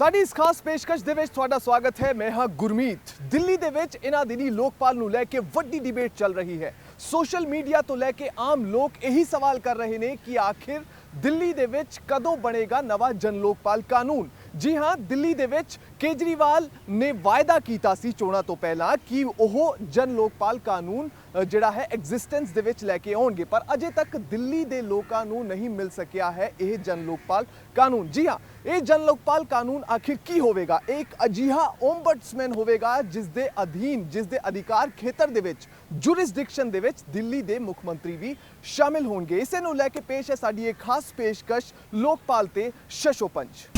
ਸਾਡੀ ਇਸ ਖਾਸ ਪੇਸ਼ਕਸ਼ ਦੇ ਵਿੱਚ ਤੁਹਾਡਾ ਸਵਾਗਤ ਹੈ। ਮੈਂ ਹਾਂ ਗੁਰਮੀਤ। ਦਿੱਲੀ ਦੇ ਵਿੱਚ ਇਹਨਾਂ ਦਿਨੀ ਲੋਕਪਾਲ ਨੂੰ ਲੈ ਕੇ ਵੱਡੀ ਡਿਬੇਟ ਚੱਲ ਰਹੀ ਹੈ। ਸੋਸ਼ਲ ਮੀਡੀਆ ਤੋਂ ਲੈ ਕੇ ਆਮ ਲੋਕ ਇਹੀ ਸਵਾਲ ਕਰ ਰਹੇ ਨੇ ਕਿ ਆਖਿਰ ਦਿੱਲੀ ਦੇ ਵਿੱਚ ਕਦੋਂ ਬਣੇਗਾ ਨਵਾਂ ਜਨ ਲੋਕਪਾਲ ਕਾਨੂੰਨ। जी हाँ, दिल्ली दे विच केजरीवाल ने वायदा कीता सी चोणां तो पहला कि ओह जन लोकपाल कानून जिहड़ा है एग्जिस्टेंस दे विच लैके आउणगे, पर अजे तक दिल्ली दे लोकां नूं नहीं मिल सकिया है यह जन लोकपाल कानून। जी हाँ, ये जन लोकपाल कानून आखिर की होवेगा? एक अजिहा ओम्बड्समैन होवेगा जिस दे अधीन, जिस दे अधिकार खेतर दे विच, जुरिसडिक्शन दे विच दिल्ली दे मुख मंत्री भी शामिल होणगे। इसे नूं लैके पेश है साडी एक खास पेशकश लोकपाल ते शशोपंज।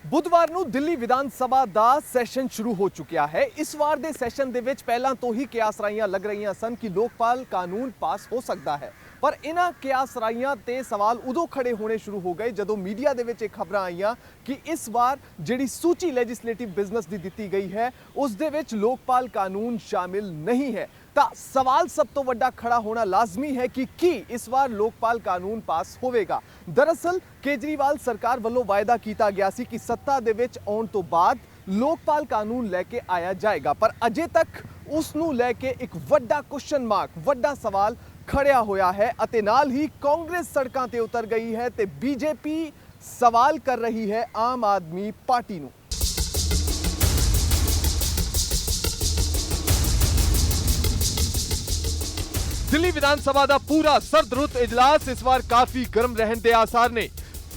बुधवार ਨੂੰ ਦਿੱਲੀ ਵਿਧਾਨ ਸਭਾ ਦਾ ਸੈਸ਼ਨ ਸ਼ੁਰੂ ਹੋ ਚੁੱਕਿਆ ਹੈ। ਇਸ ਵਾਰ ਦੇ ਸੈਸ਼ਨ ਦੇ ਵਿੱਚ ਪਹਿਲਾਂ ਤੋਂ ਹੀ ਕਿਆਸ ਰਾਈਆਂ ਲੱਗ ਰਹੀਆਂ ਸਨ ਕਿ ਲੋਕਪਾਲ ਕਾਨੂੰਨ ਪਾਸ ਹੋ ਸਕਦਾ ਹੈ, ਪਰ ਇਹਨਾਂ ਕਿਆਸ ਰਾਈਆਂ ਤੇ ਸਵਾਲ ਉਦੋਂ ਖੜੇ ਹੋਣੇ ਸ਼ੁਰੂ ਹੋ ਗਏ ਜਦੋਂ ਮੀਡੀਆ ਦੇ ਵਿੱਚ ਇਹ ਖਬਰਾਂ ਆਈਆਂ ਕਿ ਇਸ ਵਾਰ ਜਿਹੜੀ ਸੂਚੀ ਲੈਜਿਸਲੇਟਿਵ ਬਿਜ਼ਨਸ ਦੀ ਦਿੱਤੀ ਗਈ ਹੈ ਉਸ ਦੇ ਵਿੱਚ ਲੋਕਪਾਲ ਕਾਨੂੰਨ ਸ਼ਾਮਿਲ ਨਹੀਂ ਹੈ। ਤਾਂ ਸਵਾਲ ਸਭ ਤੋਂ ਵੱਡਾ ਖੜਾ ਹੋਣਾ ਲਾਜ਼ਮੀ ਹੈ ਕਿ ਕੀ ਇਸ ਵਾਰ ਲੋਕਪਾਲ ਕਾਨੂੰਨ ਪਾਸ ਹੋਵੇਗਾ। ਦਰਅਸਲ ਕੇਜਰੀਵਾਲ ਸਰਕਾਰ ਵੱਲੋਂ ਵਾਅਦਾ ਕੀਤਾ ਗਿਆ ਸੀ ਕਿ ਸੱਤਾ ਦੇ ਵਿੱਚ ਆਉਣ ਤੋਂ ਬਾਅਦ ਲੋਕਪਾਲ ਕਾਨੂੰਨ ਲੈ ਕੇ ਆਇਆ ਜਾਏਗਾ, ਪਰ ਅਜੇ ਤੱਕ ਉਸ ਨੂੰ ਲੈ ਕੇ ਇੱਕ ਵੱਡਾ ਕੁਐਸਚਨ ਮਾਰਕ, ਵੱਡਾ ਸਵਾਲ ਖੜਿਆ ਹੋਇਆ ਹੈ ਅਤੇ ਨਾਲ ਹੀ ਕਾਂਗਰਸ ਸੜਕਾਂ ਤੇ ਉਤਰ ਗਈ ਹੈ ਤੇ ਬੀਜੇਪੀ ਸਵਾਲ ਕਰ ਰਹੀ ਹੈ ਆਮ ਆਦਮੀ ਪਾਰਟੀ ਨੂੰ। दिल्ली विधानसभा का पूरा सरदरुत इजलास इस बार काफी गर्म रहने के आसार ने।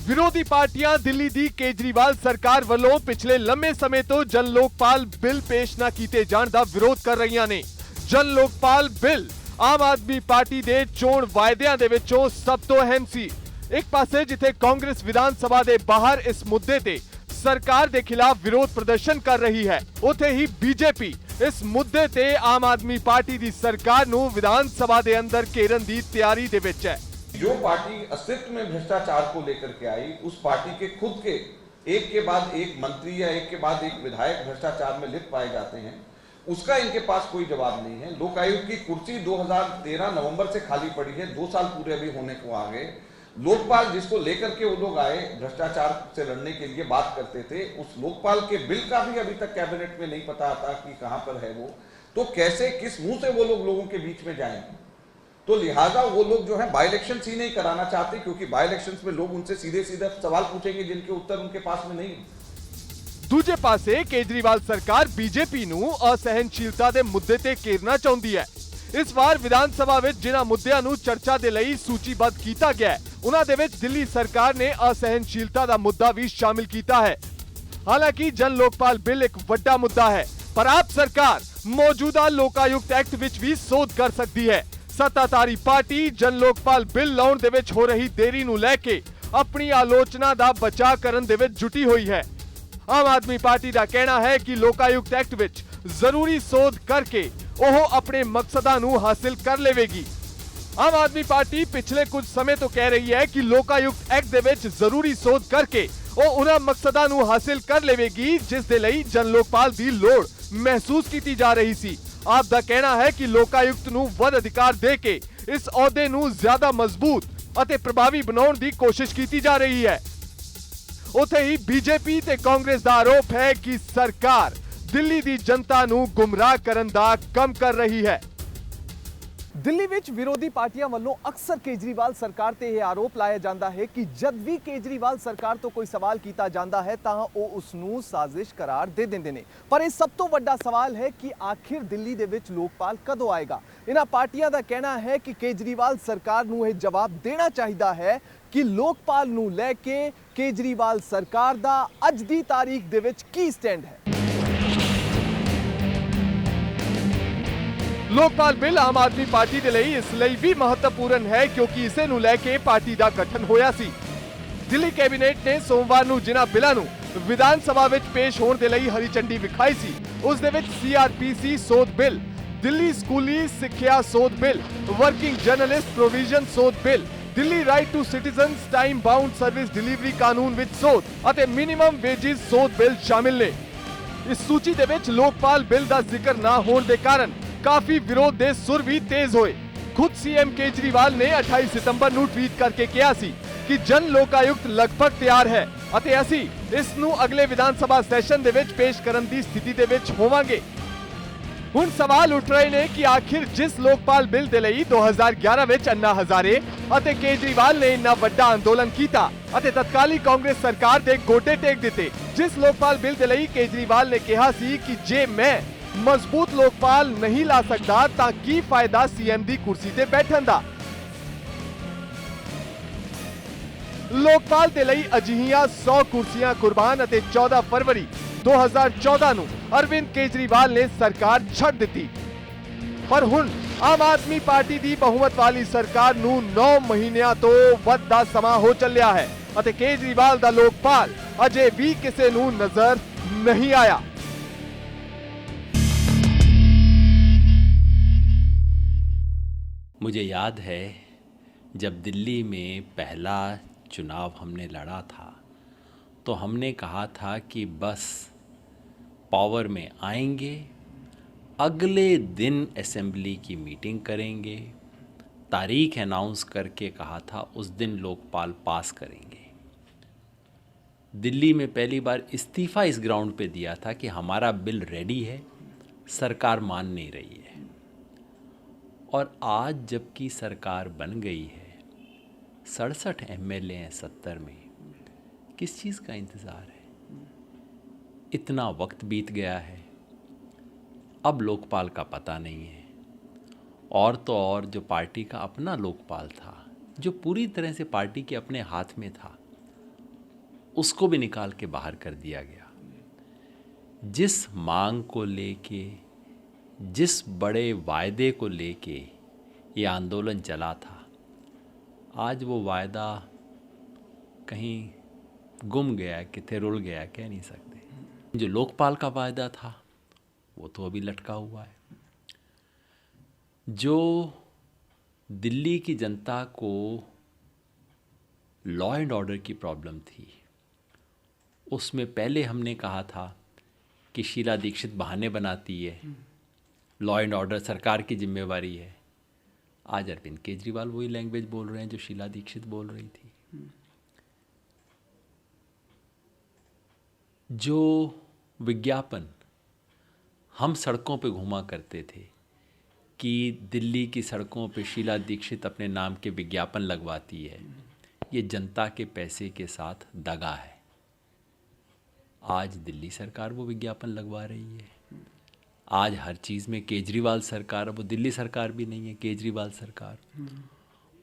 विरोधी पार्टियां दिल्ली दी केजरीवाल सरकार वालों पिछले लंबे समय तो जन लोकपाल बिल पेश न किए जाने का विरोध कर रही ने। जन लोकपाल बिल आम आदमी पार्टी के चोण वायदियां दे विचों सब तो अहम सी। एक पासे जिथे कांग्रेस विधानसभा के बाहर इस मुद्दे ते सरकार के खिलाफ विरोध प्रदर्शन कर रही है, उथे ही बीजेपी इस मुद्दे ते आम आदमी पार्टी दी सरकार नूं विधान सभा दे अंदर घेरन दी तैयारी दे विच है। जो पार्टी अस्तित्व में भ्रष्टाचार को लेकर के आई, उस पार्टी के खुद के एक के बाद एक मंत्री या एक के बाद एक विधायक भ्रष्टाचार में लिप्त पाए जाते हैं, उसका इनके पास कोई जवाब नहीं है। लोक आयोग की कुर्सी 2013 नवंबर से खाली पड़ी है, 2 साल पूरे अभी होने को आ गए। लोकपाल जिसको लेकर के वो लोग आए, भ्रष्टाचार से लड़ने के लिए बात करते थे, उस लोकपाल के बिल का भी अभी तक कैबिनेट में नहीं पता आता कि कहां पर है वो, तो कैसे किस मुंह से वो लोगों के बीच में जाएंगे। तो लिहाजा वो लोग जो है बाय इलेक्शंस ही नहीं कराना चाहते, क्योंकि बाय इलेक्शंस में लोग उनसे सीधे सीधे सवाल पूछेंगे जिनके उत्तर उनके पास में नहीं है। दूजे पासे केजरीवाल सरकार बीजेपी नूं असहनशीलता दे मुद्दे ते घेरना चाहुंदी है। इस बार विधान सभा विच जिन्हां मुद्दिआं नूं चर्चा दे लई सूचीबद्ध कीता गया है, उन्हां दे विच दिल्ली सरकार ने असहनशीलता दा मुद्दा भी शामिल कीता है। हालांकि जन लोकपाल बिल एक वड्डा मुद्दा है, पर आप सरकार मौजूदा लोकायुक्त एक्ट विच भी सोध कर सकती है। सत्ताधारी पार्टी जन लोकपाल बिल लाउण दे विच हो रही देरी नूं लैके अपनी आलोचना दा बचाव करन दे विच जुटी हुई है। आम आदमी पार्टी का कहना है कि लोकायुक्त एक्ट विच जरूरी सोध करके ओह अपने मकसदां नूं हासिल कर लेवेगी। आम आदमी पार्टी पिछले कुछ समय तो कह रही है कि लोकायुक्त एक्ट दे विच जरूरी सोध करके ओह उन्हां मकसदां नूं हासिल कर लेवेगी जिस दे लई जन लोकपाल दी लोड़ महसूस की जा रही सी। आप दा कहना है कि लोकायुक्त नूं वध अधिकार दे के इस अहुदे नूं ज्यादा मजबूत अते प्रभावी बनाउण दी कोशिश की जा रही है। उथे ही बीजेपी ते कांग्रेस दा आरोप है कि सरकार दिल्ली दी जनता नूं गुमराह करन दा काम कर रही है। दिल्ली विच विरोधी पार्टियां वालों अक्सर केजरीवाल सरकार ते यह आरोप लाया जाता है कि जब भी केजरीवाल सरकार तो कोई सवाल किया जाता है तां ओह उस नूं साजिश करार दे दिंदे ने। पर यह सब तो वड्डा सवाल है कि आखिर दिल्ली दे विच लोकपाल कदों आएगा। इन्हां पार्टियां दा कहना है कि केजरीवाल सरकार नूं यह जवाब देना चाहिदा है कि लोकपाल नूं लैके केजरीवाल सरकार दा अज दी तारीख दे विच की स्टैंड है। लोकपाल बिल आम आदमी पार्टी दे लई इसलिए भी महत्वपूर्ण है क्योंकि इसे नूं लैके पार्टी दा गठन होया सी। दिल्ली कैबिनेट ने सोमवार नूं जिन्हां बिलां नूं विधान सभा विच पेश होण दे लई हरी झंडी विखाई सी, उस दे विच CRPC सोध बिल, दिल्ली स्कूली सिक्ख्या सोध बिल, वर्किंग जर्नलिस्ट प्रोविजन सोध bill, Delhi right to citizens time bound service delivery कानून विच सोध अते मिनिमम वेजिस सोध बिल शामिल ने। इस सूची दे विच लोकपाल बिल दा जिक्र ना होण दे कारण काफी विरोध दे सुर भी तेज होए। खुद सीएम केजरीवाल ने 28 सितंबर नूं ट्वीट करके कहा सी ਕਿ ਜਨ ਲੋਕ ਆਯੁਕਤ ਲਗਭਗ ਤਿਆਰ ਹੈ ਅਤੇ ਅਸੀਂ ਇਸ ਨੂੰ ਅਗਲੇ ਵਿਧਾਨ ਸਭਾ ਸੈਸ਼ਨ ਦੇ ਵਿੱਚ ਪੇਸ਼ ਕਰਨ ਦੀ ਸਥਿਤੀ ਦੇ ਵਿੱਚ ਹੋਵਾਂਗੇ। ਹੁਣ ਸਵਾਲ ਉੱਠ ਰਹੇ ਨੇ ਕਿ ਆਖਿਰ ਜਿਸ ਲੋਕਪਾਲ ਬਿੱਲ ਦੇ ਲਈ 2011 ਵਿੱਚ ਅੰਨਾ ਹਜ਼ਾਰੇ ਅਤੇ ਕੇਜਰੀਵਾਲ ਨੇ ਇੰਨਾ ਵੱਡਾ ਅੰਦੋਲਨ ਕੀਤਾ ਅਤੇ ਤਤਕਾਲੀ ਕਾਂਗਰਸ ਸਰਕਾਰ ਦੇ ਗੋਡੇ ਟੇਕ ਦਿੱਤੇ, ਜਿਸ ਲੋਕਪਾਲ ਬਿੱਲ ਦੇ ਲਈ ਕੇਜਰੀਵਾਲ ਨੇ ਕਿਹਾ ਸੀ ਕਿ ਜੇ ਮੈਂ ਮਜ਼ਬੂਤ ਲੋਕਪਾਲ ਨਹੀਂ ਲਾ ਸਕਦਾ ਤਾਂ ਕੀ ਫਾਇਦਾ ਸੀਐਮ ਦੀ ਕੁਰਸੀ ਤੇ ਬੈਠਣ ਦਾ। ਲੋਕਪਾਲ ਦੇ ਲਈ ਅਜਿਹੀਆਂ 100 ਕੁਰਸੀਆਂ ਕੁਰਬਾਨ ਅਤੇ 14 ਫਰਵਰੀ 2014 ਨੂੰ ਅਰਵਿੰਦ ਕੇਜਰੀਵਾਲ ਨੇ ਸਰਕਾਰ ਛੱਡ ਦਿੱਤੀ। ਪਰ ਹੁਣ ਆਮ ਆਦਮੀ ਪਾਰਟੀ ਦੀ ਬਹੁਮਤ ਵਾਲੀ ਸਰਕਾਰ ਨੂੰ 9 ਮਹੀਨਿਆਂ ਤੋਂ ਵੱਧ ਦਾ ਸਮਾਂ ਹੋ ਚੱਲਿਆ ਹੈ ਅਤੇ ਕੇਜਰੀਵਾਲ ਦਾ ਲੋਕਪਾਲ ਅਜੇ ਵੀ ਕਿਸੇ ਨੂੰ ਨਜ਼ਰ नहीं आया। मुझे याद है जब दिल्ली में पहला चुनाव हमने लड़ा था तो हमने कहा था कि बस पावर में आएंगे, अगले दिन असेंबली की मीटिंग करेंगे, तारीख अनाउंस करके कहा था उस दिन लोकपाल पास करेंगे। दिल्ली में पहली बार इस्तीफ़ा इस ग्राउंड पे दिया था कि हमारा बिल रेडी है, सरकार मान नहीं रही है। और आज जबकि सरकार बन गई है, 67 एमएलए हैं 70 में, किस चीज़ का इंतज़ार है? इतना वक्त बीत गया है, अब लोकपाल का पता नहीं है। और तो और जो पार्टी का अपना लोकपाल था, जो पूरी तरह से पार्टी के अपने हाथ में था, उसको भी निकाल के बाहर कर दिया गया। जिस मांग को लेके, जिस बड़े वायदे को लेके ये आंदोलन चला था, आज वो वायदा कहीं गुम गया, किथे रुल गया, कह नहीं सकते। जो लोकपाल का वायदा था वो तो अभी लटका हुआ है। जो दिल्ली की जनता को लॉ एंड ऑर्डर की प्रॉब्लम थी, उसमें पहले हमने कहा था कि शीला दीक्षित बहाने बनाती है, लॉ एंड ऑर्डर सरकार की जिम्मेवारी है। आज अरविंद केजरीवाल वही लैंग्वेज बोल रहे हैं जो शीला दीक्षित बोल रही थी। जो विज्ञापन हम सड़कों पे घुमा करते थे कि दिल्ली की सड़कों पे शीला दीक्षित अपने नाम के विज्ञापन लगवाती है, ये जनता के पैसे के साथ दगा है। आज दिल्ली सरकार वो विज्ञापन लगवा रही है। आज हर चीज़ में केजरीवाल सरकार, वो दिल्ली सरकार भी नहीं है, केजरीवाल सरकार।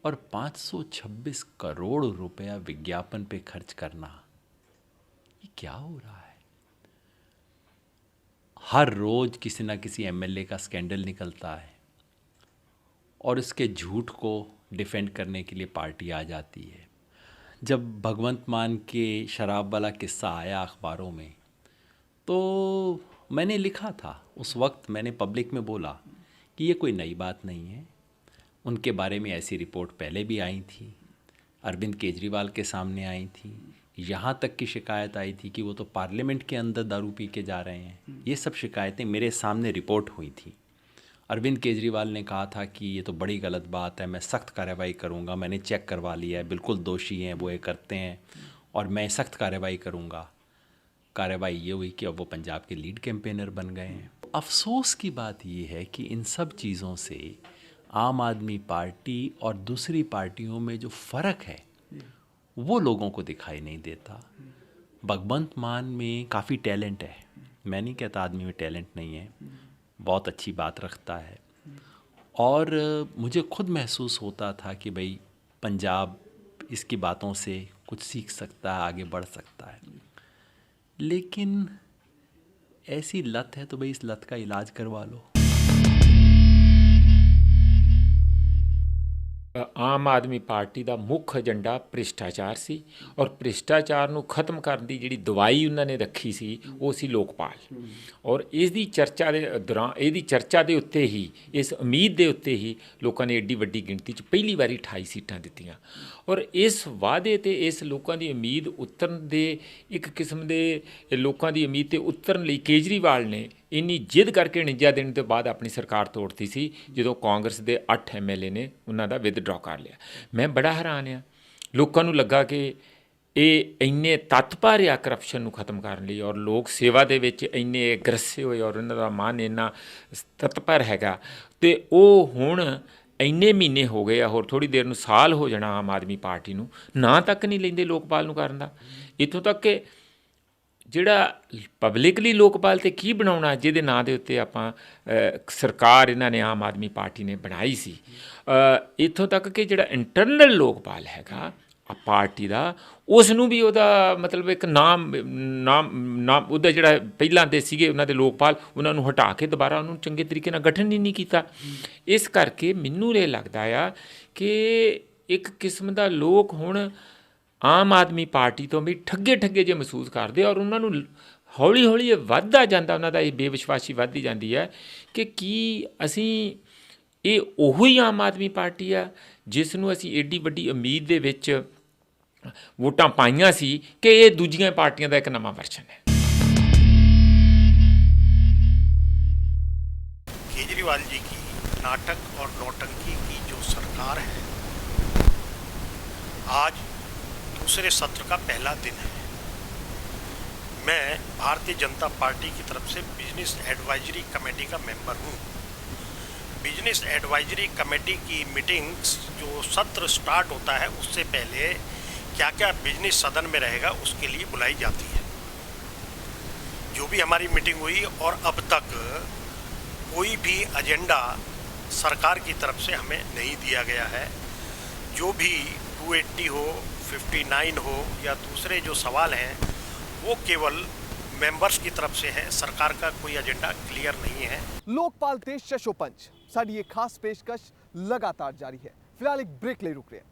और 526 करोड़ रुपया विज्ञापन पे खर्च करना, ये क्या हो रहा है? हर रोज़ किसी ना किसी एमएलए का स्कैंडल निकलता है और इसके झूठ को डिफेंड करने के लिए पार्टी आ जाती है। जब भगवंत मान के शराब वाला किस्सा आया अखबारों में, तो मैंने लिखा था, उस वक्त मैंने पब्लिक में बोला कि ये कोई नई बात नहीं है। उनके बारे में ऐसी रिपोर्ट पहले भी आई थी, अरविंद केजरीवाल के सामने आई थी, यहाँ तक की शिकायत आई थी कि वो तो पार्लियामेंट के अंदर दारू पी के जा रहे हैं। ये सब शिकायतें मेरे सामने रिपोर्ट हुई थी। अरविंद केजरीवाल ने कहा था कि ये तो बड़ी गलत बात है, मैं सख्त कार्रवाई करूँगा, मैंने चेक करवा लिया है, बिल्कुल दोषी हैं वो, ये करते हैं और मैं सख्त कार्रवाई करूँगा। कार्रवाई ये हुई कि अब वो पंजाब के लीड कैंपेनर बन गए हैं। अफसोस की बात ये है कि इन सब चीज़ों से आम आदमी पार्टी और दूसरी पार्टियों में जो फ़र्क है वो लोगों को दिखाई नहीं देता। भगवंत मान में काफ़ी टैलेंट है, मैं नहीं कहता आदमी में टैलेंट नहीं है, बहुत अच्छी बात रखता है। और मुझे खुद महसूस होता था कि भाई पंजाब इसकी बातों से कुछ सीख सकता है, आगे बढ़ सकता है। लेकिन ऐसी लत है तो भाई इस लत का इलाज करवा लो। आम आदमी पार्टी का मुख्य एजेंडा भ्रिष्टाचार सी और भ्रिष्टाचार ਨੂੰ ਖਤਮ ਕਰਨ ਦੀ ਜਿਹੜੀ ਦਵਾਈ ਉਹਨਾਂ ਨੇ ਰੱਖੀ ਸੀ ਉਹ ਸੀ ਲੋਕਪਾਲ। ਔਰ ਇਸ ਦੀ ਚਰਚਾ ਦੇ ਦੌਰਾਨ, ਇਹਦੀ ਚਰਚਾ ਦੇ ਉੱਤੇ ਹੀ, ਇਸ ਉਮੀਦ ਦੇ ਉੱਤੇ ਹੀ ਲੋਕਾਂ ਨੇ ਏਡੀ ਵੱਡੀ ਗਿਣਤੀ 'ਚ ਪਹਿਲੀ ਵਾਰੀ 28 ਸੀਟਾਂ ਦਿੱਤੀਆਂ। ਔਰ ਇਸ ਵਾਅਦੇ ਤੇ ਇਸ ਲੋਕਾਂ ਦੀ ਉਮੀਦ ਉਤਰਨ ਦੇ, ਇੱਕ ਕਿਸਮ ਦੇ ਲੋਕਾਂ ਦੀ ਉਮੀਦ ਤੇ ਉਤਰਨ ਲਈ ਕੇਜਰੀਵਾਲ ਨੇ ਇੰਨੀ ਜਿੱਦ ਕਰਕੇ 49 ਦਿਨ ਤੋਂ ਬਾਅਦ ਆਪਣੀ ਸਰਕਾਰ ਤੋੜਤੀ ਸੀ, ਜਦੋਂ ਕਾਂਗਰਸ ਦੇ 8 ਐਮਐਲਏ ਨੇ ਉਹਨਾਂ ਦਾ ਵਿਦਡਰਾ ਕਰ ਲਿਆ। ਮੈਂ ਬੜਾ ਹੈਰਾਨ ਆ ਲੋਕਾਂ ਨੂੰ ਲੱਗਾ ਕਿ ਇਹ ਇੰਨੇ ਤਤਪਰ ਆ ਕਰਪਸ਼ਨ ਨੂੰ ਖਤਮ ਕਰਨ ਲਈ, ਔਰ ਲੋਕ ਸੇਵਾ ਦੇ ਵਿੱਚ ਇੰਨੇ ਗਰਸੇ ਹੋਏ, ਔਰ ਉਹਨਾਂ ਦਾ ਮਨ ਇੰਨਾ ਤਤਪਰ ਹੈਗਾ। ਅਤੇ ਉਹ ਹੁਣ ਇੰਨੇ ਮਹੀਨੇ ਹੋ ਗਏ ਆ, ਹੋਰ ਥੋੜ੍ਹੀ ਦੇਰ ਨੂੰ ਸਾਲ ਹੋ ਜਾਣਾ ਆਮ ਆਦਮੀ ਪਾਰਟੀ ਨੂੰ, ਨਾਂ ਤੱਕ ਨਹੀਂ ਲੈਂਦੇ ਲੋਕਪਾਲ ਨੂੰ ਕਰਨ ਦਾ। ਇੱਥੋਂ ਤੱਕ ਕਿ ਜਿਹੜਾ ਪਬਲਿਕਲੀ ਲੋਕਪਾਲ 'ਤੇ ਕੀ ਬਣਾਉਣਾ, ਜਿਹਦੇ ਨਾਂ ਦੇ ਉੱਤੇ ਆਪਾਂ ਸਰਕਾਰ ਇਹਨਾਂ ਨੇ ਆਮ ਆਦਮੀ ਪਾਰਟੀ ਨੇ ਬਣਾਈ ਸੀ, ਇੱਥੋਂ ਤੱਕ ਕਿ ਜਿਹੜਾ ਇੰਟਰਨਲ ਲੋਕਪਾਲ ਹੈਗਾ ਪਾਰਟੀ ਦਾ, ਉਸ ਨੂੰ ਵੀ ਉਹਦਾ ਮਤਲਬ ਇੱਕ ਨਾਮ ਉਹਦਾ ਜਿਹੜਾ ਪਹਿਲਾਂ ਦੇ ਸੀਗੇ ਉਹਨਾਂ ਦੇ ਲੋਕਪਾਲ, ਉਹਨਾਂ ਨੂੰ ਹਟਾ ਕੇ ਦੁਬਾਰਾ ਉਹਨੂੰ ਚੰਗੇ ਤਰੀਕੇ ਨਾਲ ਗਠਨ ਹੀ ਨਹੀਂ ਕੀਤਾ। ਇਸ ਕਰਕੇ ਮੈਨੂੰ ਇਹ ਲੱਗਦਾ ਆ ਕਿ ਇੱਕ ਕਿਸਮ ਦਾ ਲੋਕ ਹੁਣ ਆਮ ਆਦਮੀ ਪਾਰਟੀ ਤੋਂ ਵੀ ਠੱਗੇ ਜੇ ਮਹਿਸੂਸ ਕਰਦੇ, ਔਰ ਉਹਨਾਂ ਨੂੰ ਹੌਲੀ ਹੌਲੀ ਇਹ ਵੱਧਦਾ ਜਾਂਦਾ, ਉਹਨਾਂ ਦਾ ਇਹ ਬੇਵਿਸ਼ਵਾਸੀ ਵੱਧਦੀ ਜਾਂਦੀ ਹੈ ਕਿ ਕੀ ਅਸੀਂ ਇਹ ਉਹੋ ਹੀ ਆਮ ਆਦਮੀ ਪਾਰਟੀ ਆ ਜਿਸ ਨੂੰ ਅਸੀਂ ਏਡੀ ਵੱਡੀ ਉਮੀਦ ਦੇ ਵਿੱਚ ਵੋਟਾਂ ਪਾਈਆਂ ਸੀ ਕਿ ਇਹ ਦੂਜੀਆਂ ਪਾਰਟੀਆਂ ਦਾ ਇੱਕ ਨਵਾਂ ਵਰਸ਼ਨ ਹੈ। केजरीवाल जी की नाटक और नौटंकी की जो सरकार है, आज दूसरे सत्र का पहला दिन है। मैं भारतीय जनता पार्टी की तरफ से बिजनेस एडवाइजरी कमेटी का मेंबर हूँ। बिजनेस एडवाइजरी कमेटी की मीटिंग्स जो सत्र स्टार्ट होता है उससे पहले क्या क्या बिजनेस सदन में रहेगा उसके लिए बुलाई जाती है। जो भी हमारी मीटिंग हुई, और अब तक कोई भी एजेंडा सरकार की तरफ से हमें नहीं दिया गया है। जो भी 280 हो, 59 हो या दूसरे जो सवाल हैं वो केवल ਮੈਂਬਰਸ की तरफ से है। सरकार का कोई एजेंडा क्लियर नहीं है। ਲੋਕਪਾਲ ਤੇ ਸ਼ਸ਼ੋਪੰਚ ਸਾਡੀ ਇਹ ਖਾਸ ਪੇਸ਼ਕਸ਼ ਲਗਾਤਾਰ ਜਾਰੀ ਹੈ। ਫਿਲਹਾਲ ਇੱਕ ਬ੍ਰੇਕ ਲਈ ਰੁਕ ਰਹੇ ਹਾਂ।